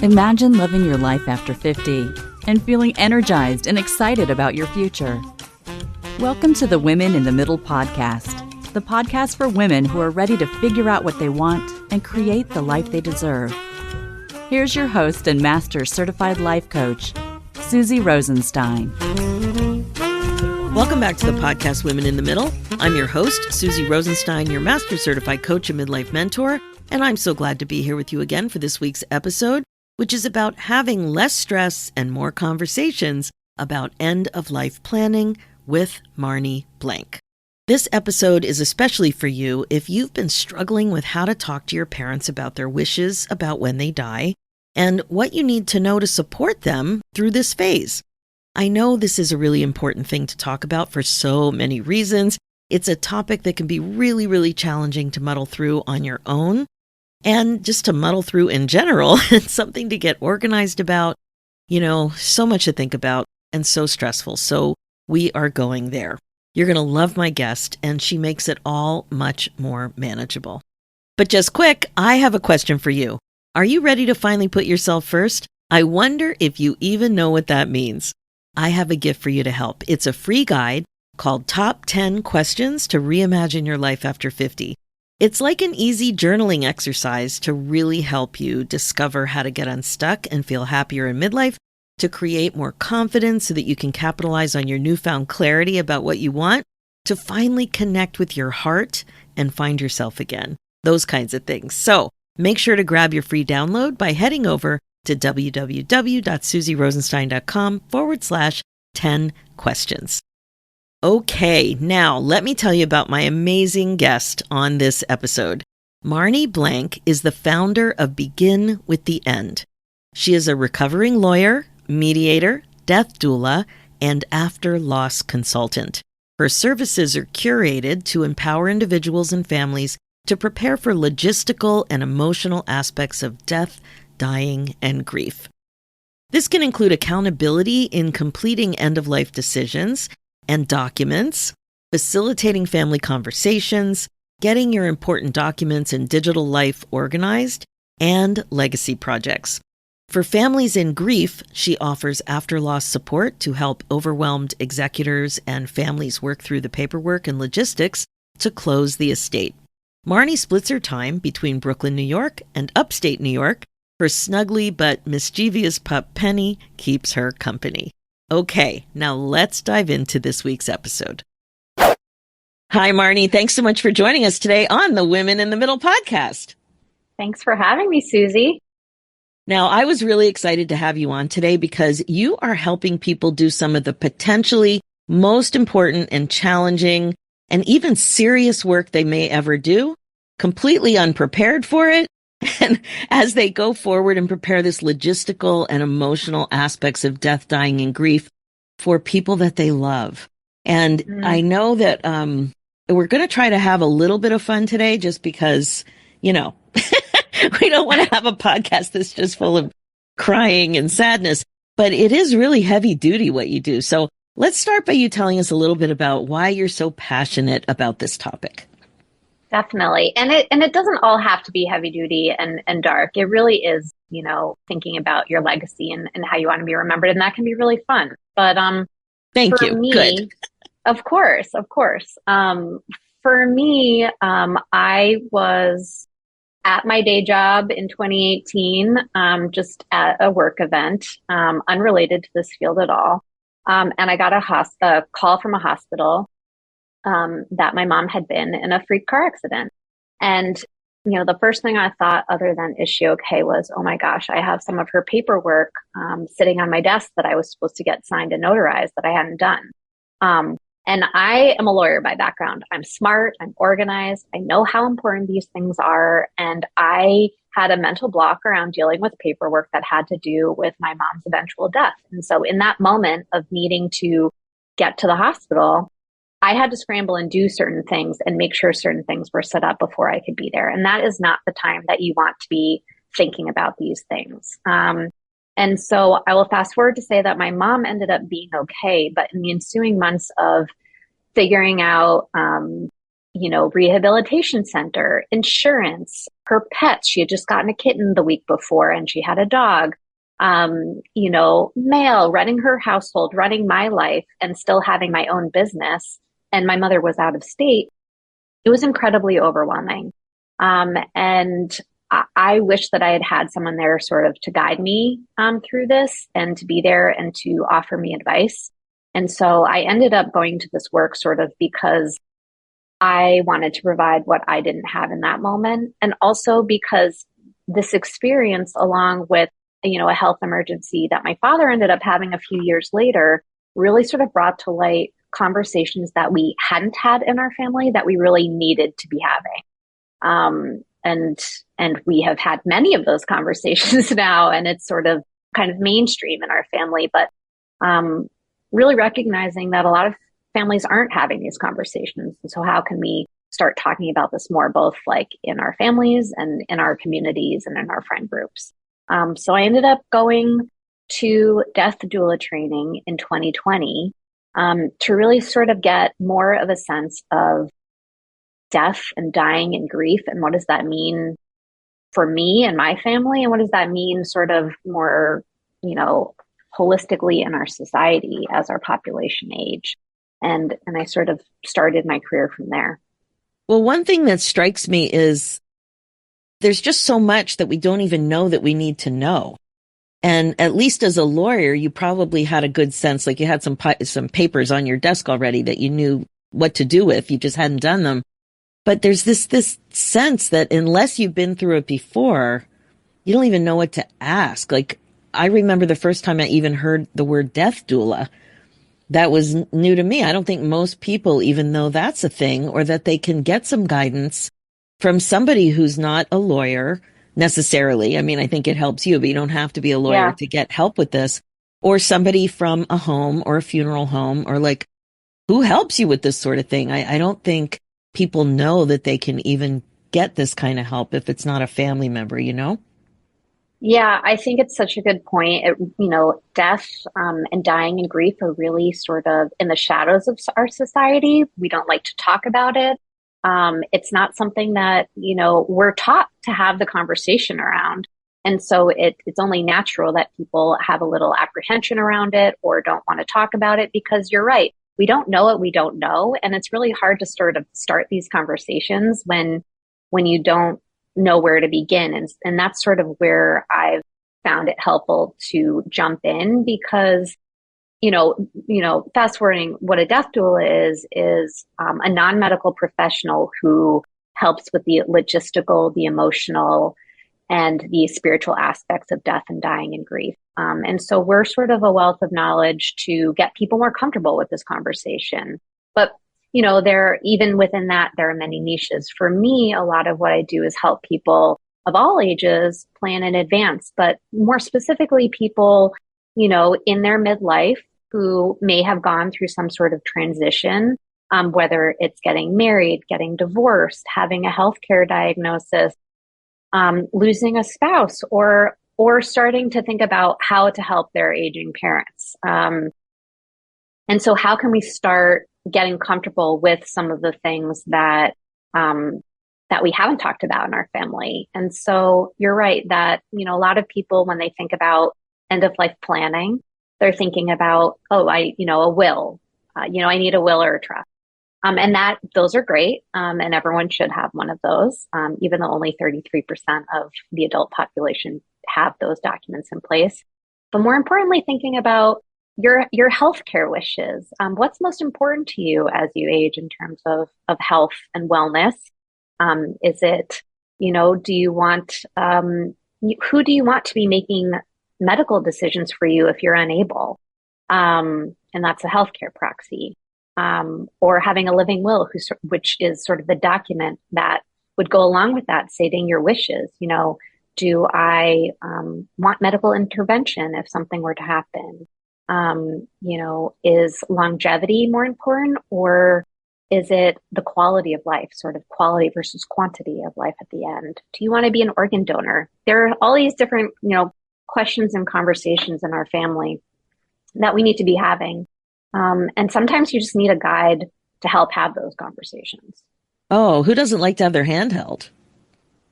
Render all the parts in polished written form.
Imagine living your life after 50 and feeling energized and excited about your future. Welcome to the Women in the Middle podcast, the podcast for women who are ready to figure out what they want and create the life they deserve. Here's your host and Master Certified Life Coach, Susie Rosenstein. Welcome back to the podcast Women in the Middle. I'm your host, Susie Rosenstein, your Master Certified Coach and Midlife Mentor, and I'm so glad to be here with you again for this week's episode, which is about having less stress and more conversations about end-of-life planning with Marni Blank. This episode is especially for you if you've been struggling with how to talk to your parents about their wishes about when they die and what you need to know to support them through this phase. I know this is a really important thing to talk about for so many reasons. It's a topic that can be really, really challenging to muddle through on your own and just to muddle through in general. It's something to get organized about, so much to think about and so stressful. So we are going there. You're going to love my guest, and she makes it all much more manageable. But just quick, I have a question for you. Are you ready to finally put yourself first? I wonder if you even know what that means. I have a gift for you to help. It's a free guide called Top 10 Questions to Reimagine Your Life After 50. It's like an easy journaling exercise to really help you discover how to get unstuck and feel happier in midlife, to create more confidence so that you can capitalize on your newfound clarity about what you want, to finally connect with your heart and find yourself again. Those kinds of things. So make sure to grab your free download by heading over to www.susierosenstein.com/10 questions. Okay, now let me tell you about my amazing guest on this episode. Marni Blank is the founder of Begin with the End. She is a recovering lawyer, mediator, death doula, and after-loss consultant. Her services are curated to empower individuals and families to prepare for logistical and emotional aspects of death, dying, and grief. This can include accountability in completing end-of-life decisions and documents, facilitating family conversations, getting your important documents and digital life organized, and legacy projects. For families in grief, she offers after-loss support to help overwhelmed executors and families work through the paperwork and logistics to close the estate. Marni splits her time between Brooklyn, New York, and upstate New York. Her snuggly but mischievous pup Penny keeps her company. Okay, now let's dive into this week's episode. Hi, Marni. Thanks so much for joining us today on the Women in the Middle podcast. Thanks for having me, Susie. Now, I was really excited to have you on today because you are helping people do some of the potentially most important and challenging and even serious work they may ever do, completely unprepared for it. And as they go forward and prepare this logistical and emotional aspects of death, dying, and grief for people that they love. And I know that we're going to try to have a little bit of fun today just because, we don't want to have a podcast that's just full of crying and sadness. But it is really heavy duty what you do. So let's start by you telling us a little bit about why you're so passionate about this topic. Definitely. And it doesn't all have to be heavy duty and dark. It really is, thinking about your legacy and how you want to be remembered. And that can be really fun. But Thank for you. Me, good. Of course. For me, I was at my day job in 2018, just at a work event, unrelated to this field at all. And I got a call from a hospital that my mom had been in a freak car accident. And, the first thing I thought, other than is she okay, was, oh my gosh, I have some of her paperwork sitting on my desk that I was supposed to get signed and notarized that I hadn't done. And I am a lawyer by background. I'm smart, I'm organized, I know how important these things are. And I had a mental block around dealing with paperwork that had to do with my mom's eventual death. And so in that moment of needing to get to the hospital, I had to scramble and do certain things and make sure certain things were set up before I could be there. And that is not the time that you want to be thinking about these things. And so I will fast forward to say that my mom ended up being okay, but in the ensuing months of figuring out, rehabilitation center, insurance, her pets. She had just gotten a kitten the week before and she had a dog. Mail, running her household, running my life, and still having my own business. And my mother was out of state. It was incredibly overwhelming. And I wish that I had had someone there sort of to guide me through this and to be there and to offer me advice. And so I ended up going to this work sort of because I wanted to provide what I didn't have in that moment. And also because this experience, along with, a health emergency that my father ended up having a few years later, really sort of brought to light conversations that we hadn't had in our family that we really needed to be having. And we have had many of those conversations now, and it's sort of kind of mainstream in our family, but really recognizing that a lot of families aren't having these conversations. And so how can we start talking about this more, both like in our families and in our communities and in our friend groups? So I ended up going to death doula training in 2020 to really sort of get more of a sense of death and dying and grief, and what does that mean for me and my family, and what does that mean sort of more, holistically in our society as our population age. And I sort of started my career from there. Well, one thing that strikes me is there's just so much that we don't even know that we need to know. And at least as a lawyer, you probably had a good sense, like you had some papers on your desk already that you knew what to do with. You just hadn't done them. But there's this sense that unless you've been through it before, you don't even know what to ask. Like, I remember the first time I even heard the word death doula. That was new to me. I don't think most people even know that's a thing, or that they can get some guidance from somebody who's not a lawyer necessarily. I mean, I think it helps you, but you don't have to be a lawyer to get help with this, or somebody from a home or a funeral home, or like, who helps you with this sort of thing? I don't think people know that they can even get this kind of help if it's not a family member, Yeah, I think it's such a good point. Death and dying and grief are really sort of in the shadows of our society. We don't like to talk about it. It's not something that, we're taught to have the conversation around. And so it's only natural that people have a little apprehension around it or don't want to talk about it, because you're right. We don't know what we don't know. And it's really hard to sort of start these conversations when you don't know where to begin. And that's sort of where I've found it helpful to jump in, because, fast forwarding, what a death doula is a non-medical professional who helps with the logistical, the emotional, and the spiritual aspects of death and dying and grief. And so we're sort of a wealth of knowledge to get people more comfortable with this conversation. But even within that, there are many niches. For me, a lot of what I do is help people of all ages plan in advance, but more specifically, people, in their midlife who may have gone through some sort of transition, whether it's getting married, getting divorced, having a healthcare diagnosis, losing a spouse, or starting to think about how to help their aging parents. And so how can we start getting comfortable with some of the things that we haven't talked about in our family? And so you're right that, a lot of people, when they think about end of life planning, they're thinking about, a will, I need a will or a trust. And those are great. And everyone should have one of those, even though only 33% of the adult population have those documents in place. But more importantly, thinking about your healthcare wishes. What's most important to you as you age in terms of health and wellness? Is it, do you want, who do you want to be making medical decisions for you if you're unable? And that's a healthcare proxy. Or having a living will, which is sort of the document that would go along with that, stating your wishes. Do I want medical intervention if something were to happen? Is longevity more important, or is it the quality of life, sort of quality versus quantity of life at the end? Do you want to be an organ donor? There are all these different, questions and conversations in our family that we need to be having. And sometimes you just need a guide to help have those conversations. Oh, who doesn't like to have their hand held?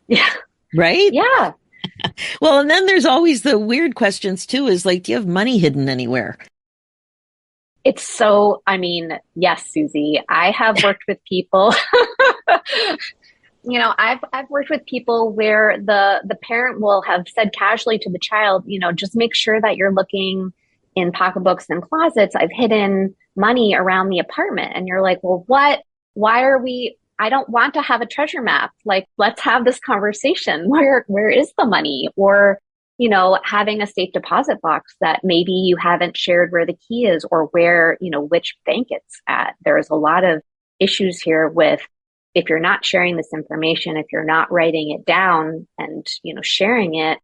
Yeah. Right? Yeah. Well, and then there's always the weird questions too, is like, do you have money hidden anywhere? It's so, I mean, yes, Susie, I have worked with people. I've worked with people where the parent will have said casually to the child, just make sure that you're looking in pocketbooks and closets. I've hidden money around the apartment. And you're like, well, what? Why are we? I don't want to have a treasure map. Like, let's have this conversation. Where is the money? Or, having a safe deposit box that maybe you haven't shared where the key is or where, which bank it's at. There's a lot of issues here with, if you're not sharing this information, if you're not writing it down and, sharing it,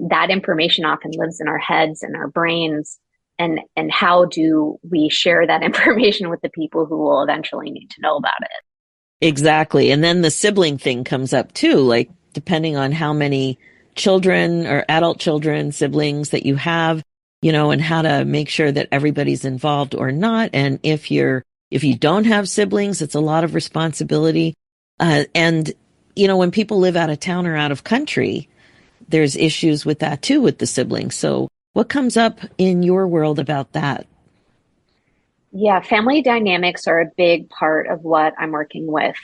that information often lives in our heads and our brains. And how do we share that information with the people who will eventually need to know about it? Exactly. And then the sibling thing comes up too, like depending on how many children or adult children, siblings that you have, and how to make sure that everybody's involved or not. And if you don't have siblings, it's a lot of responsibility. And when people live out of town or out of country, there's issues with that too, with the siblings. So what comes up in your world about that? Yeah, family dynamics are a big part of what I'm working with.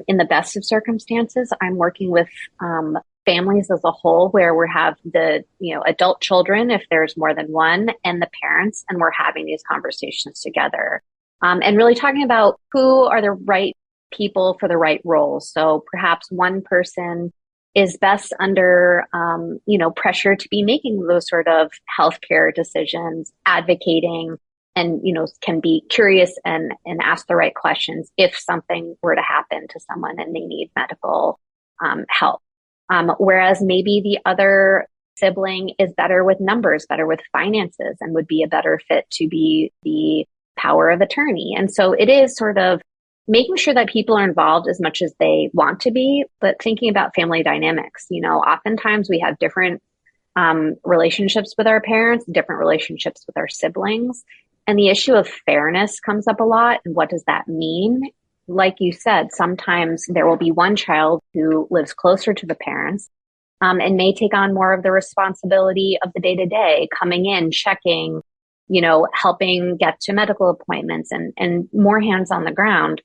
In the best of circumstances, I'm working with families as a whole where we have the, adult children, if there's more than one, and the parents, and we're having these conversations together. And really talking about who are the right people for the right roles. So perhaps one person is best under, pressure to be making those sort of healthcare decisions, advocating, and, can be curious and ask the right questions if something were to happen to someone and they need medical help. Whereas maybe the other sibling is better with numbers, better with finances, and would be a better fit to be the power of attorney. And so it is sort of making sure that people are involved as much as they want to be, but thinking about family dynamics. Oftentimes we have different relationships with our parents, different relationships with our siblings. And the issue of fairness comes up a lot. And what does that mean? Like you said, sometimes there will be one child who lives closer to the parents and may take on more of the responsibility of the day-to-day, coming in, checking, helping get to medical appointments and more hands on the ground.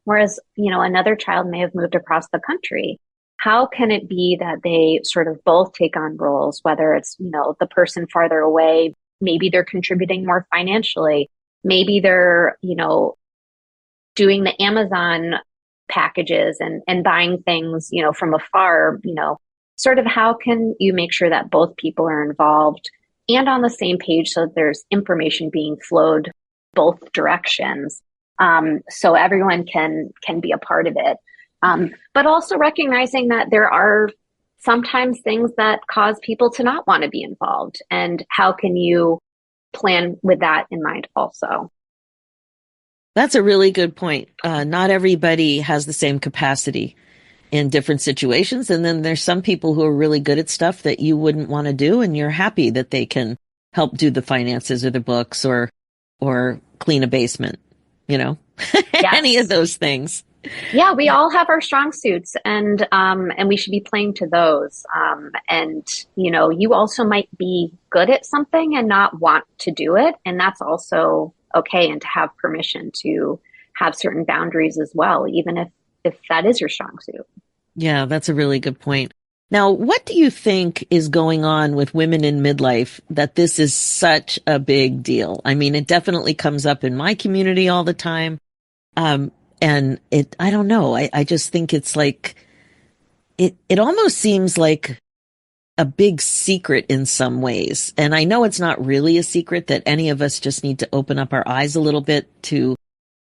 Whereas, another child may have moved across the country. How can it be that they sort of both take on roles, whether it's, the person farther away, maybe they're contributing more financially, maybe they're, doing the Amazon packages and buying things, from afar, sort of how can you make sure that both people are involved and on the same page so that there's information being flowed both directions, so everyone can be a part of it. But also recognizing that there are sometimes things that cause people to not want to be involved. And how can you plan with that in mind also? That's a really good point. Not everybody has the same capacity in different situations. And then there's some people who are really good at stuff that you wouldn't want to do. And you're happy that they can help do the finances or the books or clean a basement, Yes. any of those things. Yeah, we all have our strong suits and we should be playing to those. You also might be good at something and not want to do it. And that's also okay. And to have permission to have certain boundaries as well, even if that is your strong suit. Yeah, that's a really good point. Now, what do you think is going on with women in midlife that this is such a big deal? I mean, it definitely comes up in my community all the time. And I don't know. I just think it's like, it almost seems like a big secret in some ways. And I know it's not really a secret, that any of us just need to open up our eyes a little bit to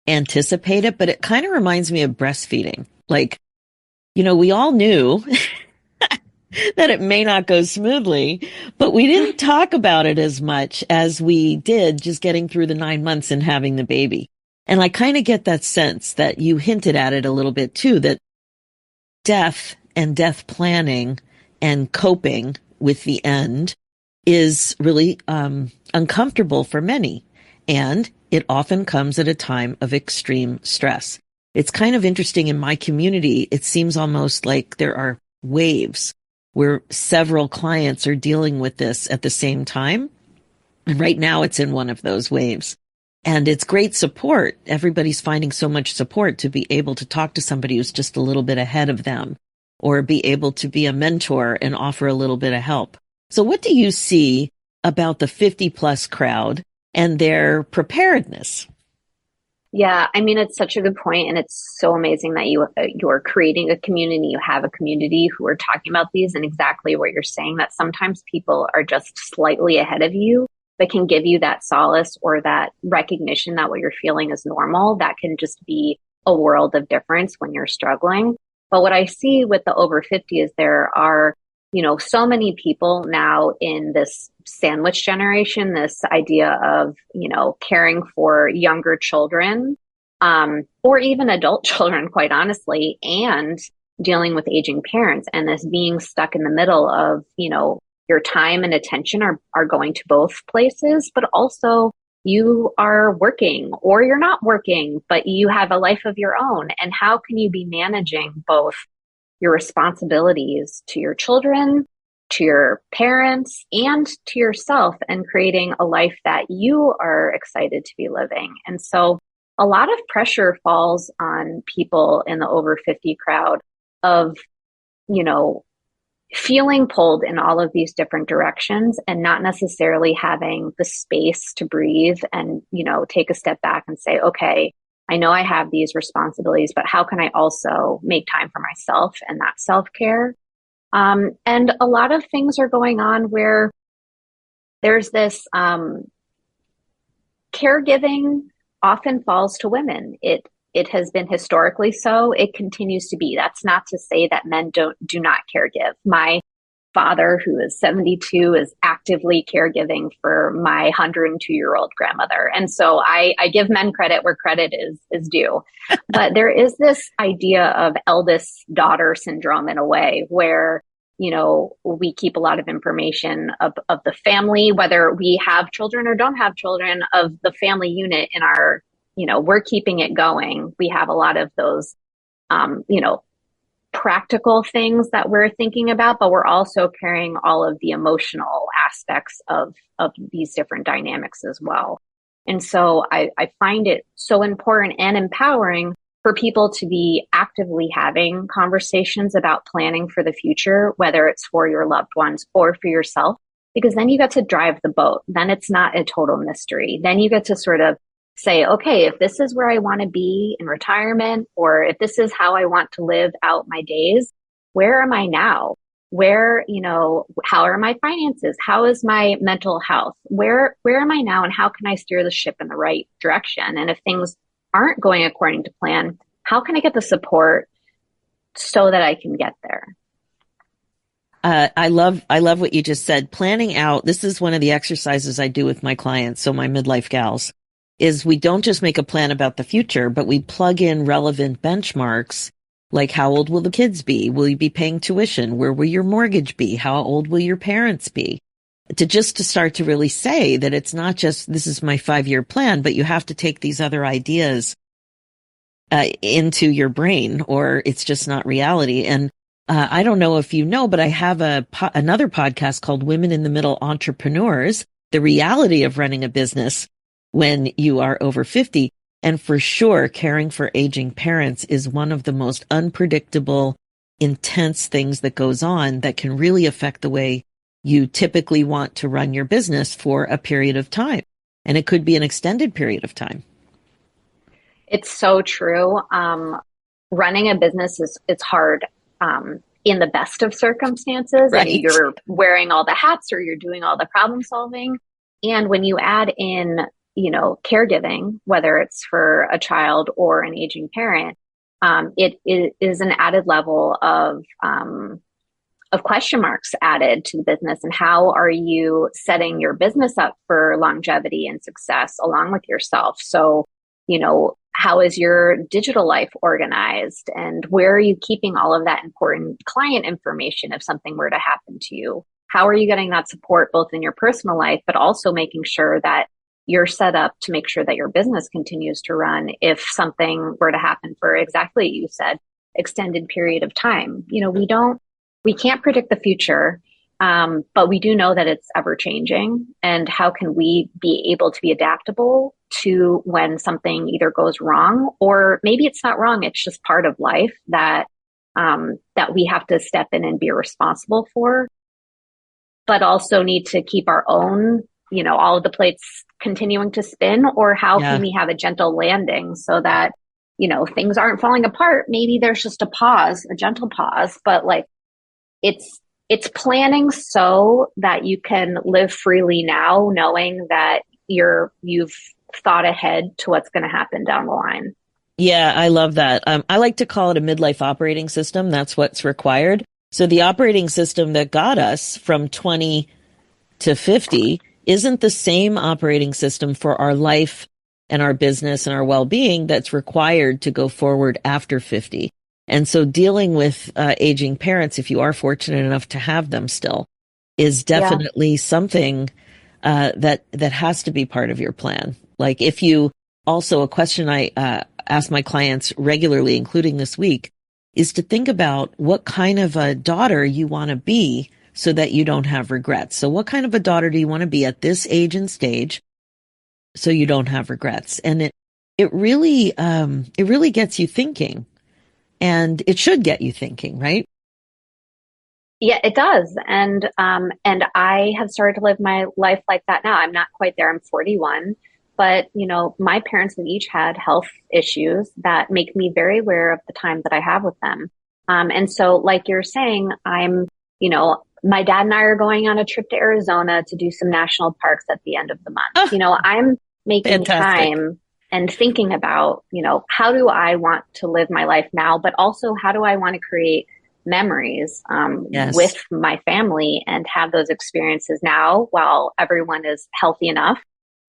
anticipate it, but it kind of reminds me of breastfeeding. Like, we all knew that it may not go smoothly, but we didn't talk about it as much as we did just getting through the 9 months and having the baby. And I kind of get that sense that you hinted at it a little bit too, that death and death planning and coping with the end is really uncomfortable for many. And it often comes at a time of extreme stress. It's kind of interesting in my community. It seems almost like there are waves where several clients are dealing with this at the same time. And right now it's in one of those waves. And it's great support. Everybody's finding so much support to be able to talk to somebody who's just a little bit ahead of them, or be able to be a mentor and offer a little bit of help. So what do you see about the 50 plus crowd and their preparedness? Yeah, I mean, it's such a good point, and it's so amazing that you're creating a community. You have a community who are talking about these, and exactly what you're saying, that sometimes people are just slightly ahead of you, but can give you that solace or that recognition that what you're feeling is normal. That can just be a world of difference when you're struggling. But what I see with the over 50 is there are, so many people now in this sandwich generation, this idea of, caring for younger children, or even adult children, quite honestly, and dealing with aging parents, and this being stuck in the middle of, your time and attention are going to both places, but also you are working or you're not working, but you have a life of your own. And how can you be managing both your responsibilities to your children, to your parents, and to yourself, and creating a life that you are excited to be living? And so a lot of pressure falls on people in the over 50 crowd of, feeling pulled in all of these different directions and not necessarily having the space to breathe and, take a step back and say, okay, I know I have these responsibilities, but how can I also make time for myself and that self-care? And a lot of things are going on where there's this caregiving often falls to women. It has been historically so. It continues to be. That's not to say that men do not caregive. My father, who is 72, is actively caregiving for my 102-year-old grandmother. And so I give men credit where credit is due. But there is this idea of eldest daughter syndrome in a way where, we keep a lot of information of the family, whether we have children or don't have children, of the family unit in our, we're keeping it going. We have a lot of those, practical things that we're thinking about, but we're also carrying all of the emotional aspects of these different dynamics as well. And so I find it so important and empowering for people to be actively having conversations about planning for the future, whether it's for your loved ones or for yourself, because then you get to drive the boat. Then it's not a total mystery. Then you get to sort of say, okay, if this is where I want to be in retirement, or if this is how I want to live out my days, where am I now? Where, how are my finances? How is my mental health? Where am I now? And how can I steer the ship in the right direction? And if things aren't going according to plan, how can I get the support so that I can get there? I love what you just said. Planning out. This is one of the exercises I do with my clients. So my midlife gals, is we don't just make a plan about the future, but we plug in relevant benchmarks, like how old will the kids be? Will you be paying tuition? Where will your mortgage be? How old will your parents be? To start to really say that it's not just, this is my 5-year plan, but you have to take these other ideas into your brain, or it's just not reality. And I don't know if you know, but I have another podcast called Women in the Middle Entrepreneurs, the reality of running a business when you are over 50. And for sure, caring for aging parents is one of the most unpredictable, intense things that goes on that can really affect the way you typically want to run your business for a period of time. And it could be an extended period of time. It's so true. Running a business it's hard in the best of circumstances. Right. And you're wearing all the hats or you're doing all the problem solving. And when you add in, caregiving, whether it's for a child or an aging parent, it is an added level of question marks added to the business. And how are you setting your business up for longevity and success along with yourself? So, how is your digital life organized? And where are you keeping all of that important client information if something were to happen to you? How are you getting that support both in your personal life, but also making sure that you're set up to make sure that your business continues to run if something were to happen for exactly, you said, extended period of time? We don't we can't predict the future, but we do know that it's ever changing. And how can we be able to be adaptable to when something either goes wrong, or maybe it's not wrong, it's just part of life that that we have to step in and be responsible for, but also need to keep our own, all of the plates continuing to spin? Or how can we have a gentle landing so that, things aren't falling apart? Maybe there's just a pause, a gentle pause, but like it's planning so that you can live freely now, knowing that you've thought ahead to what's going to happen down the line. Yeah, I love that. I like to call it a midlife operating system. That's what's required. So the operating system that got us from 20 to 50 isn't the same operating system for our life and our business and our well-being that's required to go forward after 50. And so dealing with aging parents, if you are fortunate enough to have them still, is definitely something that has to be part of your plan. Like if you also, a question I ask my clients regularly, including this week, is to think about what kind of a daughter you want to be so that you don't have regrets. So what kind of a daughter do you want to be at this age and stage so you don't have regrets? And it really gets you thinking, and it should get you thinking, right? Yeah, it does. And I have started to live my life like that now. I'm not quite there. I'm 41. But, my parents have each had health issues that make me very aware of the time that I have with them. And so, like you're saying, my dad and I are going on a trip to Arizona to do some national parks at the end of the month. I'm making time and thinking about, how do I want to live my life now, but also how do I want to create memories with my family and have those experiences now while everyone is healthy enough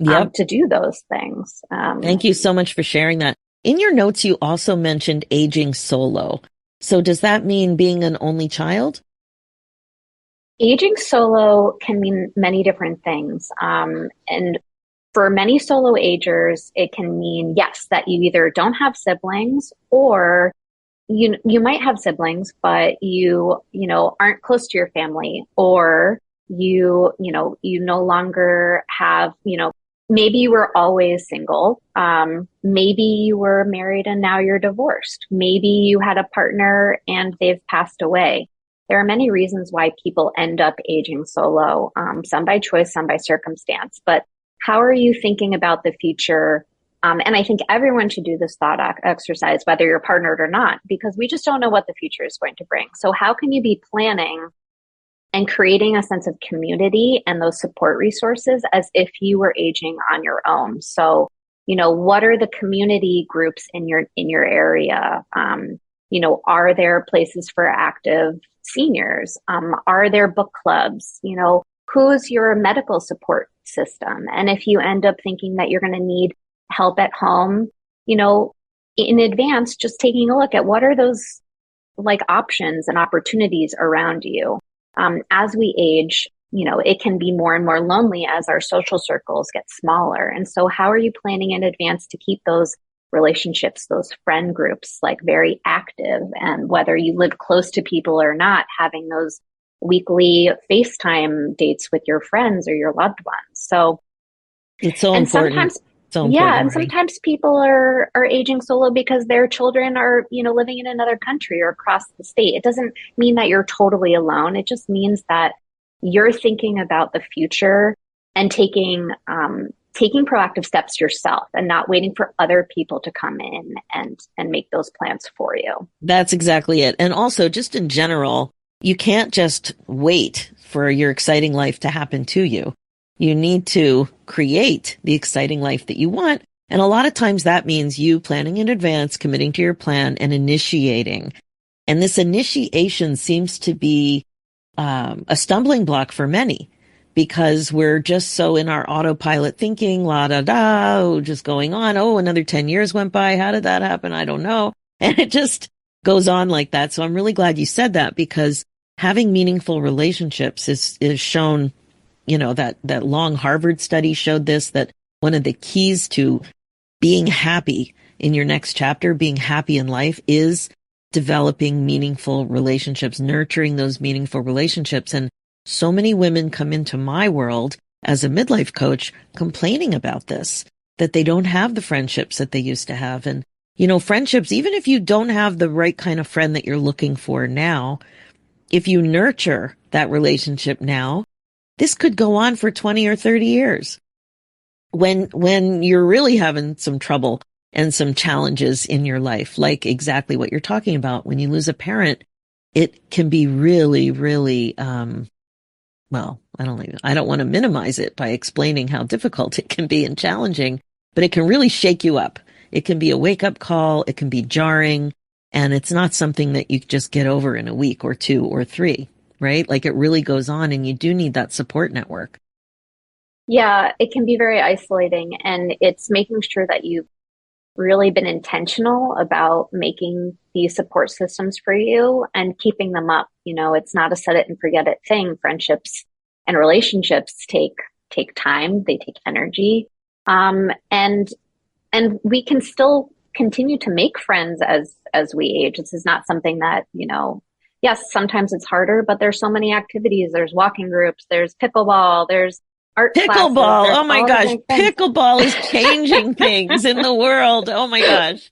to do those things. Thank you so much for sharing that. In your notes, you also mentioned aging solo. So does that mean being an only child? Aging solo can mean many different things. And for many solo agers, it can mean, yes, that you either don't have siblings, or you might have siblings, but you aren't close to your family, or you no longer have, maybe you were always single. Maybe you were married and now you're divorced. Maybe you had a partner and they've passed away. There are many reasons why people end up aging solo, some by choice, some by circumstance. But how are you thinking about the future? And I think everyone should do this thought exercise, whether you're partnered or not, because we just don't know what the future is going to bring. So how can you be planning and creating a sense of community and those support resources as if you were aging on your own? So, what are the community groups in your area? Are there places for active seniors? Are there book clubs? Who's your medical support system? And if you end up thinking that you're going to need help at home, in advance, just taking a look at what are those like options and opportunities around you. As we age, it can be more and more lonely as our social circles get smaller. And so how are you planning in advance to keep those relationships, those friend groups, like very active? And whether you live close to people or not, having those weekly FaceTime dates with your friends or your loved ones. So it's so important. And sometimes people are aging solo because their children are, living in another country or across the state. It doesn't mean that you're totally alone. It just means that you're thinking about the future and taking proactive steps yourself and not waiting for other people to come in and make those plans for you. That's exactly it. And also, just in general, you can't just wait for your exciting life to happen to you. You need to create the exciting life that you want. And a lot of times that means you planning in advance, committing to your plan, and initiating. And this initiation seems to be a stumbling block for many, because we're just so in our autopilot thinking, la da da, just going on. Oh, another 10 years went by. How did that happen? I don't know. And it just goes on like that. So I'm really glad you said that, because having meaningful relationships is shown. That long Harvard study showed this, that one of the keys to being happy in your next chapter, being happy in life, is developing meaningful relationships, nurturing those meaningful relationships. And so many women come into my world as a midlife coach complaining about this, that they don't have the friendships that they used to have. And, friendships, even if you don't have the right kind of friend that you're looking for now, if you nurture that relationship now, this could go on for 20 or 30 years. When you're really having some trouble and some challenges in your life, like exactly what you're talking about, when you lose a parent, it can be really, really, well, I don't want to minimize it by explaining how difficult it can be and challenging, but it can really shake you up. It can be a wake-up call. It can be jarring, and it's not something that you just get over in a week or 2 or 3, right? Like it really goes on, and you do need that support network. Yeah, it can be very isolating, and it's making sure that you've really been intentional about making these support systems for you and keeping them up. It's not a set it and forget it thing. Friendships and relationships take time, they take energy. And we can still continue to make friends as we age. This is not something that, yes, sometimes it's harder, but there's so many activities. There's walking groups, there's pickleball, there's art classes. Pickleball. Oh my gosh. Pickleball is changing things in the world. Oh my gosh.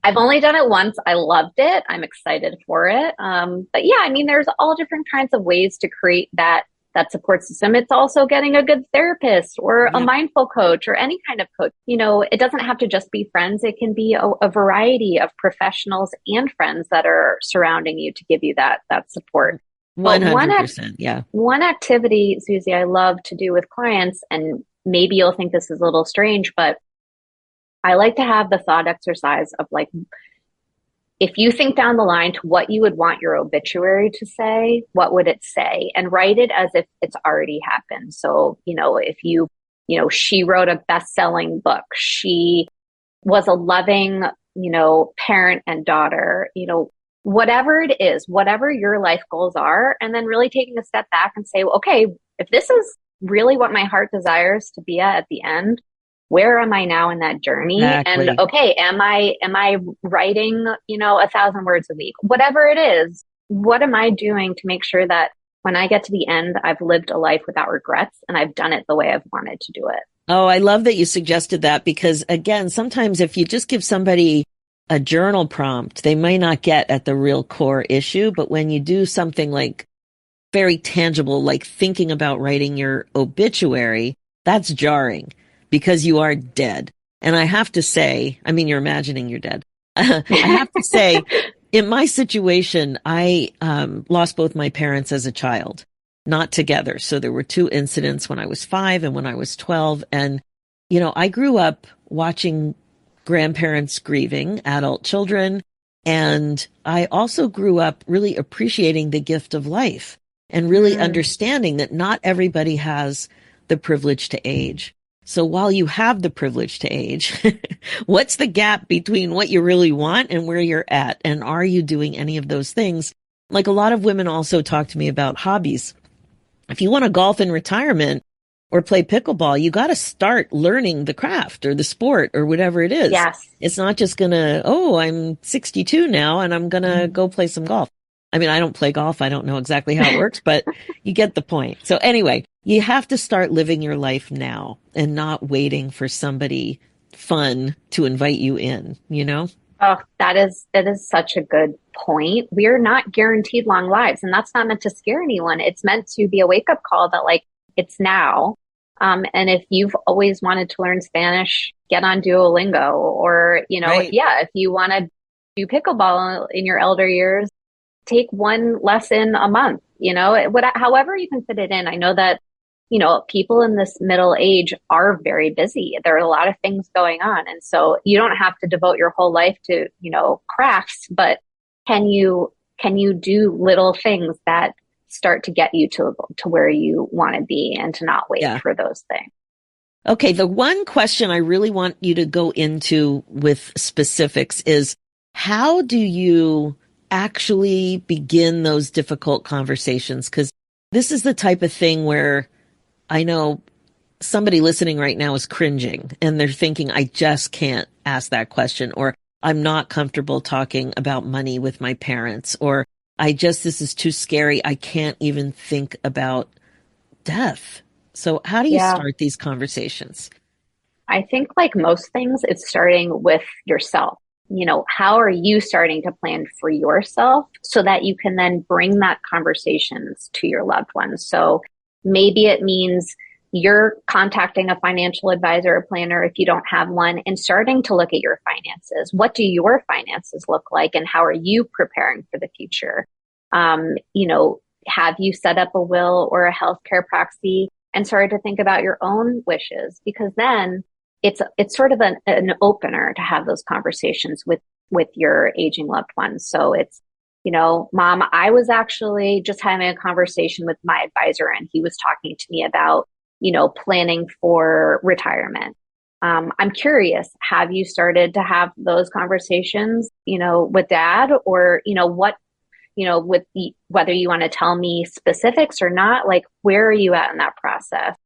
I've only done it once. I loved it. I'm excited for it. But yeah, there's all different kinds of ways to create that support system. It's also getting a good therapist or a mindful coach or any kind of coach. It doesn't have to just be friends. It can be a variety of professionals and friends that are surrounding you to give you that support. 100%. Yeah. One activity, Susie, I love to do with clients, and maybe you'll think this is a little strange, but I like to have the thought exercise of like, if you think down the line to what you would want your obituary to say, what would it say? And write it as if it's already happened. So, if she wrote a best-selling book, she was a loving, parent and daughter, whatever it is, whatever your life goals are, and then really taking a step back and say, okay, if this is really what my heart desires to be at the end, where am I now in that journey? Exactly. And okay, am I writing, 1,000 words a week? Whatever it is, what am I doing to make sure that when I get to the end, I've lived a life without regrets and I've done it the way I've wanted to do it? Oh, I love that you suggested that, because again, sometimes if you just give somebody a journal prompt, they may not get at the real core issue. But when you do something like very tangible, like thinking about writing your obituary, that's jarring because you are dead. And I have to say, you're imagining you're dead. I have to say, in my situation, I lost both my parents as a child, not together. So there were 2 incidents when I was 5 and when I was 12. And, I grew up watching grandparents grieving adult children. And I also grew up really appreciating the gift of life and really understanding that not everybody has the privilege to age. So while you have the privilege to age, what's the gap between what you really want and where you're at? And are you doing any of those things? Like a lot of women also talk to me about hobbies. If you want to golf in retirement or play pickleball, you got to start learning the craft or the sport or whatever it is. Yes. It's not just gonna, I'm 62 now and I'm gonna go play some golf. I don't play golf. I don't know exactly how it works, but you get the point. So anyway, you have to start living your life now and not waiting for somebody fun to invite you in, Oh, that is such a good point. We're not guaranteed long lives, and that's not meant to scare anyone. It's meant to be a wake-up call that like, it's now. And if you've always wanted to learn Spanish, get on Duolingo, or, Right. if you want to do pickleball in your elder years, take one lesson a month, however you can fit it in. I know that, people in this middle age are very busy. There are a lot of things going on. And so you don't have to devote your whole life to, crafts, but can you do little things that start to get you to where you want to be and to not wait for those things? Okay. The one question I really want you to go into with specifics is, how do you actually begin those difficult conversations? Because this is the type of thing where I know somebody listening right now is cringing and they're thinking, I just can't ask that question, or I'm not comfortable talking about money with my parents, or this is too scary. I can't even think about death. So how do you Yeah. start these conversations? I think, like most things, it's starting with yourself. How are you starting to plan for yourself so that you can then bring that conversations to your loved ones? So maybe it means you're contacting a financial advisor or planner if you don't have one and starting to look at your finances. What do your finances look like and how are you preparing for the future? Have you set up a will or a healthcare proxy and started to think about your own wishes? Because then it's sort of an opener to have those conversations with your aging loved ones. So it's, Mom, I was actually just having a conversation with my advisor and he was talking to me about, planning for retirement. I'm curious, have you started to have those conversations, with Dad, or, whether you want to tell me specifics or not, like, where are you at in that process?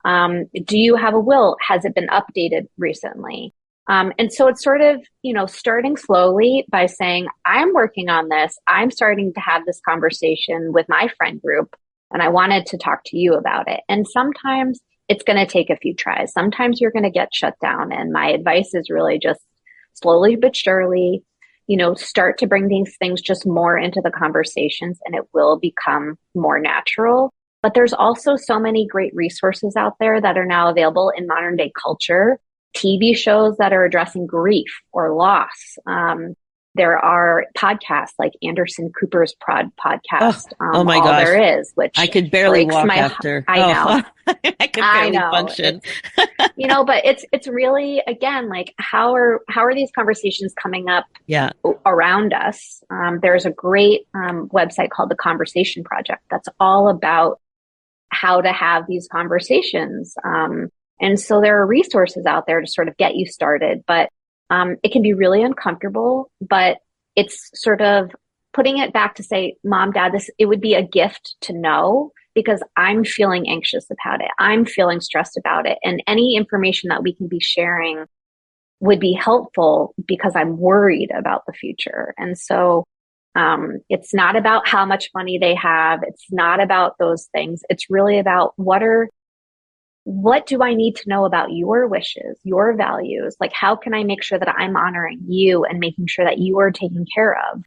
Do you have a will? Has it been updated recently? And so it's sort of, starting slowly by saying, I'm working on this. I'm starting to have this conversation with my friend group, and I wanted to talk to you about it. And sometimes it's going to take a few tries. Sometimes you're going to get shut down. And my advice is really just slowly but surely, start to bring these things just more into the conversations, and it will become more natural. But there's also so many great resources out there that are now available in modern day culture, TV shows that are addressing grief or loss. There are podcasts like Anderson Cooper's podcast, oh my All gosh. There Is, which I could barely walk after. I know. I could barely function. But it's really, again, like, how are these conversations coming up around us? There's a great website called The Conversation Project that's all about how to have these conversations. And so there are resources out there to sort of get you started, but it can be really uncomfortable, but it's sort of putting it back to say, Mom, Dad, it would be a gift to know because I'm feeling anxious about it. I'm feeling stressed about it. And any information that we can be sharing would be helpful because I'm worried about the future. And so it's not about how much money they have. It's not about those things. It's really about what do I need to know about your wishes, your values? Like, how can I make sure that I'm honoring you and making sure that you are taken care of?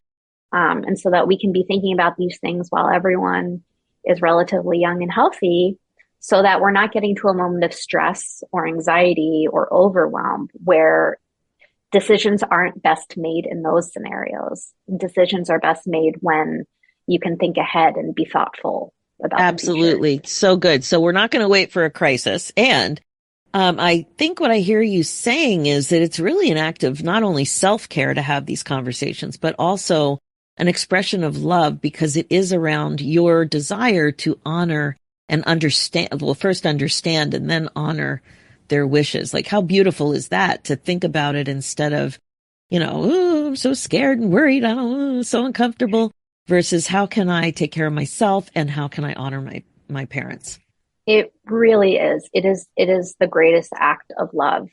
And so that we can be thinking about these things while everyone is relatively young and healthy, so that we're not getting to a moment of stress or anxiety or overwhelm where decisions aren't best made in those scenarios. Decisions are best made when you can think ahead and be thoughtful about Absolutely. So good. So we're not going to wait for a crisis. And I think what I hear you saying is that it's really an act of not only self-care to have these conversations, but also an expression of love, because it is around your desire to honor and understand. Well, first understand and then honor their wishes. Like, how beautiful is that to think about it instead of, oh, I'm so scared and worried. I don't know, so uncomfortable, versus how can I take care of myself and how can I honor my parents? It really is. It is the greatest act of love.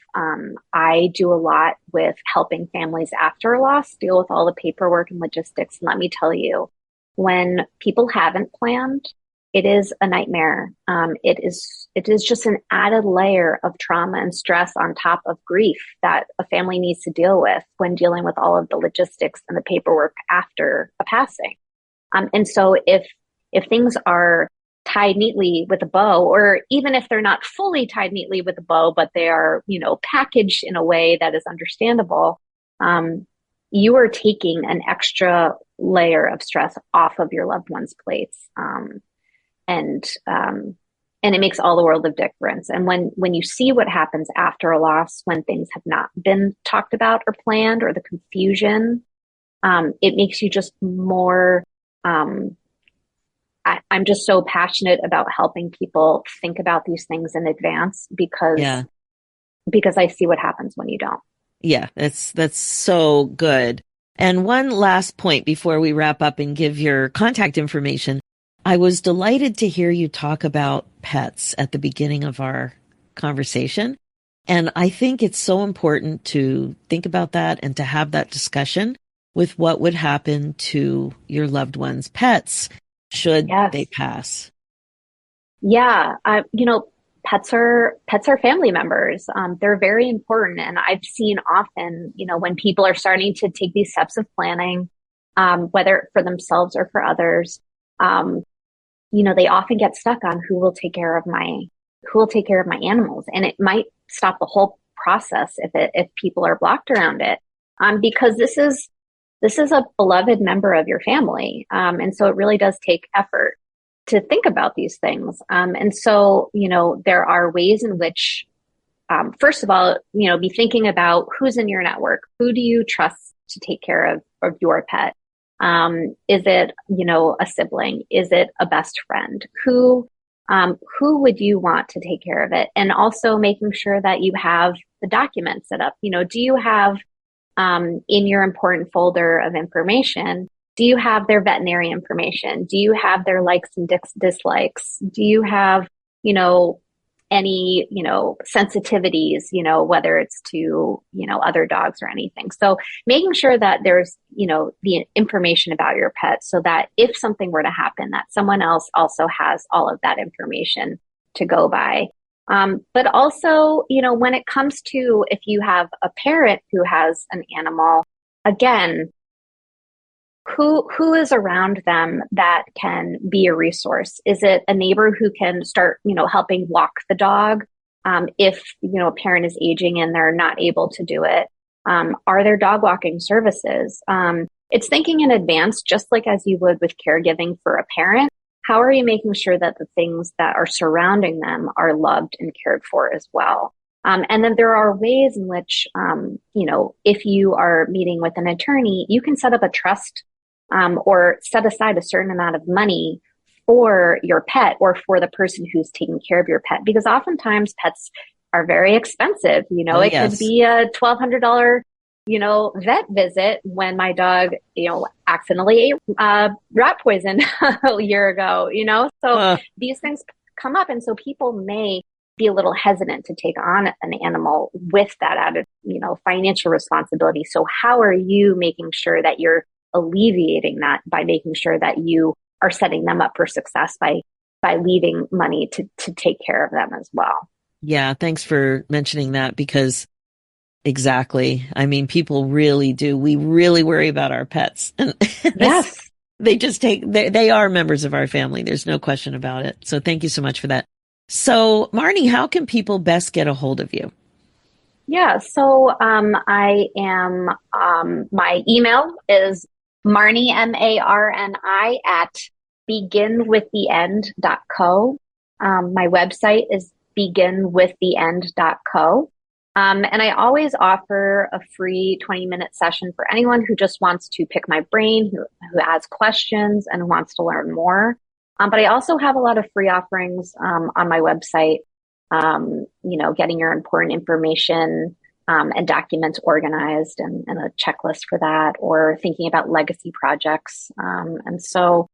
I do a lot with helping families after a loss deal with all the paperwork and logistics. And let me tell you, when people haven't planned, it is a nightmare. It is just an added layer of trauma and stress on top of grief that a family needs to deal with when dealing with all of the logistics and the paperwork after a passing. And so if things are tied neatly with a bow, or even if they're not fully tied neatly with a bow, but they are, packaged in a way that is understandable, you are taking an extra layer of stress off of your loved one's plates. And it makes all the world of difference. And when you see what happens after a loss, when things have not been talked about or planned, or the confusion, it makes you just more, I'm just so passionate about helping people think about these things in advance because I see what happens when you don't. Yeah, that's so good. And one last point before we wrap up and give your contact information. I was delighted to hear you talk about pets at the beginning of our conversation. And I think it's so important to think about that and to have that discussion with what would happen to your loved ones' pets should Yes. they pass. Yeah. Pets are family members. They're very important. And I've seen often, when people are starting to take these steps of planning, whether for themselves or for others, they often get stuck on who will take care of my animals. And it might stop the whole process if people are blocked around it. Because this is a beloved member of your family. And so it really does take effort to think about these things. And so, there are ways in which, first of all, be thinking about who's in your network. Who do you trust to take care of your pet? Is it, a sibling? Is it a best friend? Who would you want to take care of it? And also making sure that you have the documents set up. Do you have, in your important folder of information, do you have their veterinary information? Do you have their likes and dislikes? Do you have, any, sensitivities, whether it's to, other dogs or anything. So making sure that there's, the information about your pet so that if something were to happen, that someone else also has all of that information to go by. But also, when it comes to if you have a parent who has an animal, again, who is around them that can be a resource? Is it a neighbor who can start, helping walk the dog? If, a parent is aging and they're not able to do it, are there dog walking services? It's thinking in advance, just like as you would with caregiving for a parent. How are you making sure that the things that are surrounding them are loved and cared for as well? And then there are ways in which, if you are meeting with an attorney, you can set up a trust or set aside a certain amount of money for your pet or for the person who's taking care of your pet. Because oftentimes pets are very expensive. It Yes. could be a $1,200, vet visit when my dog, accidentally ate rat poison a year ago, So these things come up. And so people may be a little hesitant to take on an animal with that added, financial responsibility. So how are you making sure that you're alleviating that by making sure that you are setting them up for success by leaving money to take care of them as well? Yeah, thanks for mentioning that because exactly. I mean, people really do. We really worry about our pets. And Yes. they are members of our family. There's no question about it. So thank you so much for that. So Marni, how can people best get a hold of you? Yeah. So I am, my email is Marni, Marni at beginwiththeend.co. My website is beginwiththeend.co. And I always offer a free 20-minute session for anyone who just wants to pick my brain, who has questions and wants to learn more. But I also have a lot of free offerings on my website, getting your important information and documents organized and a checklist for that, or thinking about legacy projects. And so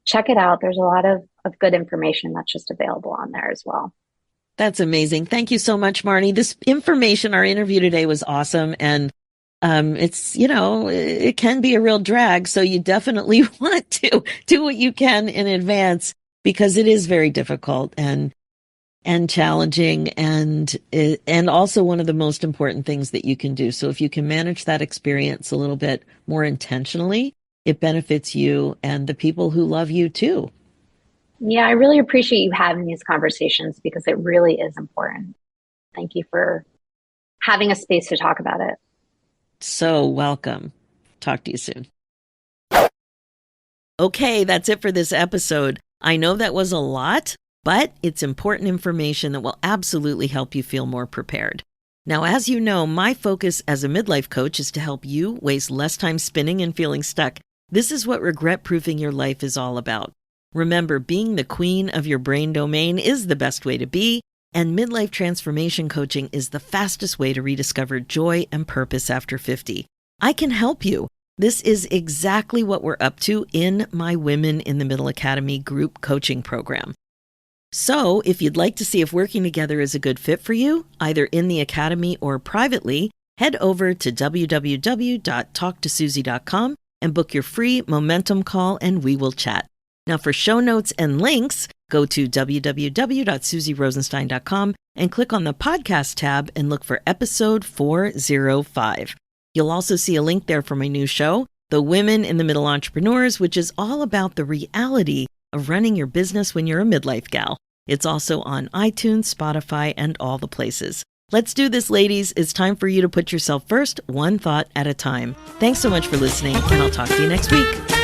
check it out. There's a lot of good information that's just available on there as well. That's amazing. Thank you so much, Marni. This information, our interview today was awesome. And it's, it can be a real drag. So you definitely want to do what you can in advance because it is very difficult and challenging and also one of the most important things that you can do. So if you can manage that experience a little bit more intentionally, it benefits you and the people who love you too. Yeah, I really appreciate you having these conversations because it really is important. Thank you for having a space to talk about it. So welcome. Talk to you soon. Okay, that's it for this episode. I know that was a lot, but it's important information that will absolutely help you feel more prepared. Now, as you know, my focus as a midlife coach is to help you waste less time spinning and feeling stuck. This is what regret-proofing your life is all about. Remember, being the queen of your brain domain is the best way to be, and midlife transformation coaching is the fastest way to rediscover joy and purpose after 50. I can help you. This is exactly what we're up to in my Women in the Middle Academy group coaching program. So if you'd like to see if working together is a good fit for you, either in the Academy or privately, head over to www.talktosusie.com and book your free momentum call and we will chat. Now for show notes and links, go to www.susierosenstein.com and click on the podcast tab and look for episode 405. You'll also see a link there for my new show, The Women in the Middle Entrepreneurs, which is all about the reality of running your business when you're a midlife gal. It's also on iTunes, Spotify, and all the places. Let's do this, ladies. It's time for you to put yourself first, one thought at a time. Thanks so much for listening, and I'll talk to you next week.